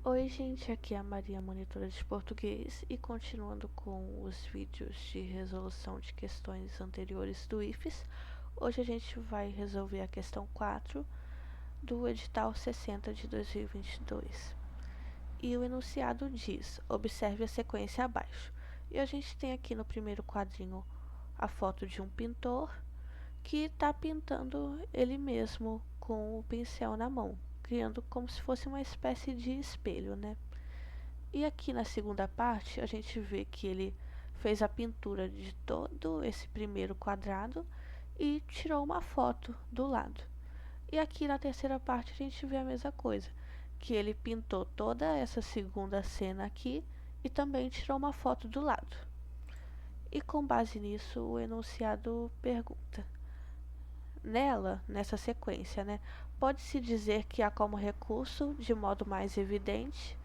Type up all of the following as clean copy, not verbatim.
Oi gente, aqui é a Maria, monitora de português, e continuando com os vídeos de resolução de questões anteriores do IFES, hoje a gente vai resolver a questão 4 do edital 60 de 2022. E o enunciado diz: observe a sequência abaixo. E a gente tem aqui no primeiro quadrinho a foto de um pintor que está pintando ele mesmo com o pincel na mão, criando como se fosse uma espécie de espelho, né? E aqui na segunda parte a gente vê que ele fez a pintura de todo esse primeiro quadrado e tirou uma foto do lado. E aqui na terceira parte a gente vê a mesma coisa, que ele pintou toda essa segunda cena aqui e também tirou uma foto do lado. E com base nisso o enunciado pergunta: nessa sequência, né, pode-se dizer que há como recurso, de modo mais evidente.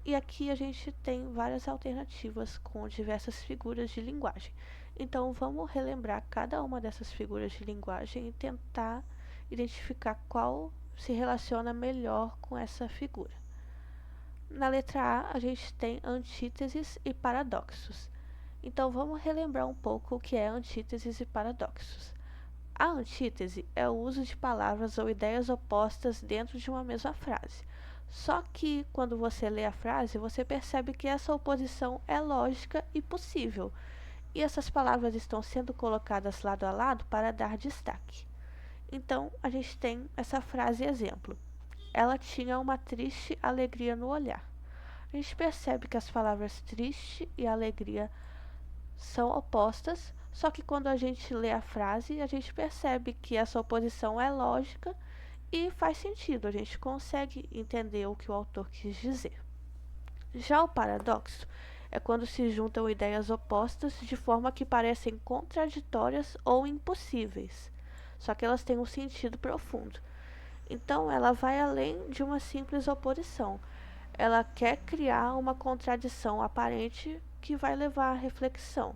E aqui a gente tem várias alternativas com diversas figuras de linguagem. Então vamos relembrar cada uma dessas figuras de linguagem e tentar identificar qual se relaciona melhor com essa figura. Na letra A gente tem antíteses e paradoxos. Então vamos relembrar um pouco o que é antíteses e paradoxos. A antítese é o uso de palavras ou ideias opostas dentro de uma mesma frase. Só que quando você lê a frase, você percebe que essa oposição é lógica e possível, e essas palavras estão sendo colocadas lado a lado para dar destaque. Então, a gente tem essa frase exemplo: ela tinha uma triste alegria no olhar. A gente percebe que as palavras triste e alegria são opostas, só que quando a gente lê a frase, a gente percebe que essa oposição é lógica e faz sentido, a gente consegue entender o que o autor quis dizer. Já o paradoxo é quando se juntam ideias opostas de forma que parecem contraditórias ou impossíveis, só que elas têm um sentido profundo. Então ela vai além de uma simples oposição. Ela quer criar uma contradição aparente que vai levar à reflexão.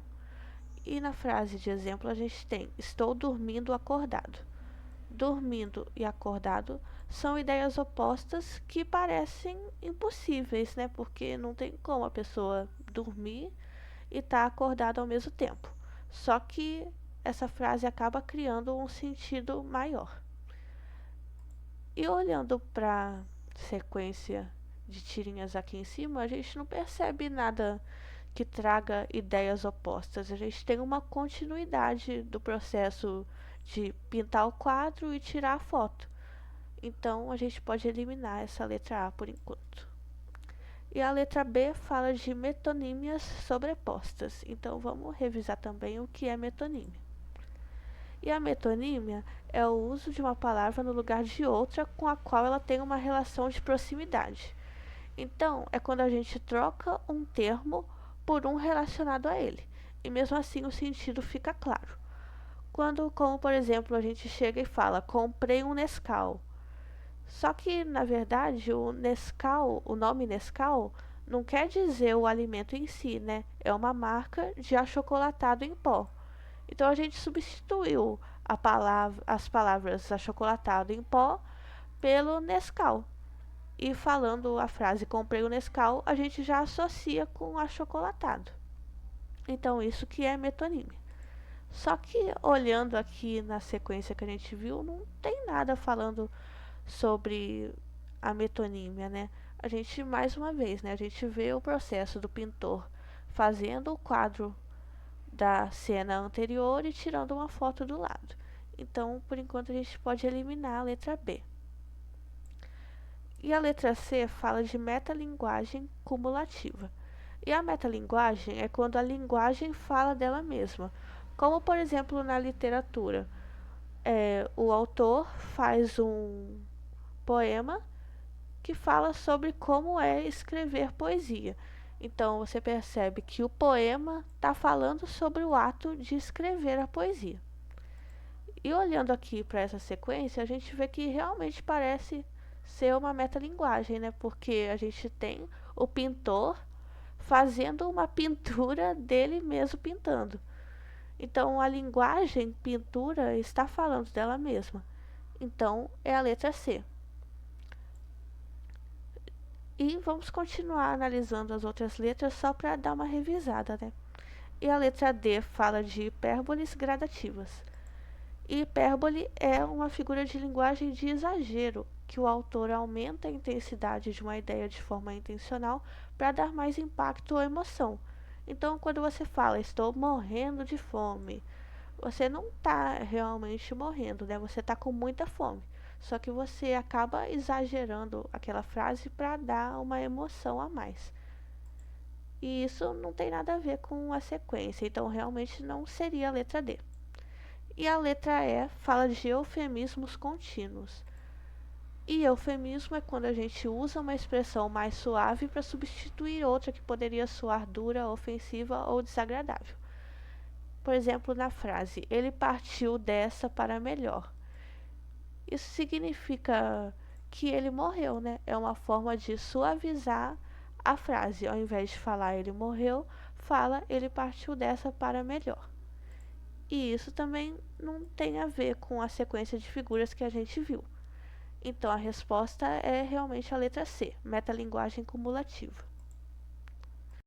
E na frase de exemplo a gente tem: estou dormindo acordado. Dormindo e acordado são ideias opostas que parecem impossíveis, né? Porque não tem como a pessoa dormir e estar acordada ao mesmo tempo. Só que essa frase acaba criando um sentido maior. E olhando para a sequência de tirinhas aqui em cima, a gente não percebe nada que traga ideias opostas. A gente tem uma continuidade do processo de pintar o quadro e tirar a foto. Então a gente pode eliminar essa letra A por enquanto. E a letra B fala de metonímias sobrepostas. Então vamos revisar também o que é metonímia. E a metonímia é o uso de uma palavra no lugar de outra com a qual ela tem uma relação de proximidade. Então, é quando a gente troca um termo por um relacionado a ele. E mesmo assim o sentido fica claro. Quando, como por exemplo, a gente chega e fala: comprei um Nescau. Só que, na verdade, o Nescau, o nome Nescau, não quer dizer o alimento em si, né? É uma marca de achocolatado em pó. Então a gente substituiu as palavras achocolatado em pó pelo Nescau. E falando a frase comprei o Nescau, a gente já associa com achocolatado. Então isso que é metonímia. Só que olhando aqui na sequência que a gente viu, não tem nada falando sobre a metonímia, né? A gente, mais uma vez, né? A gente vê o processo do pintor fazendo o quadro da cena anterior e tirando uma foto do lado. Então, por enquanto, a gente pode eliminar a letra B. E a letra C fala de metalinguagem cumulativa. E a metalinguagem é quando a linguagem fala dela mesma. Como, por exemplo, na literatura, o autor faz um poema que fala sobre como é escrever poesia. Então você percebe que o poema está falando sobre o ato de escrever a poesia. E olhando aqui para essa sequência, a gente vê que realmente parece ser uma metalinguagem, né? Porque a gente tem o pintor fazendo uma pintura dele mesmo pintando. Então a linguagem pintura está falando dela mesma. Então é a letra C. E vamos continuar analisando as outras letras só para dar uma revisada, né? E a letra D fala de hipérboles gradativas. E hipérbole é uma figura de linguagem de exagero, que o autor aumenta a intensidade de uma ideia de forma intencional para dar mais impacto ou emoção. Então, quando você fala estou morrendo de fome, você não está realmente morrendo, né? Você está com muita fome. Só que você acaba exagerando aquela frase para dar uma emoção a mais. E isso não tem nada a ver com a sequência, então realmente não seria a letra D. E a letra E fala de eufemismos contínuos. E eufemismo é quando a gente usa uma expressão mais suave para substituir outra que poderia soar dura, ofensiva ou desagradável. Por exemplo, na frase, ele partiu dessa para melhor. Isso significa que ele morreu, né? É uma forma de suavizar a frase. Ao invés de falar ele morreu, fala ele partiu dessa para melhor. E isso também não tem a ver com a sequência de figuras que a gente viu. Então a resposta é realmente a letra C, metalinguagem cumulativa.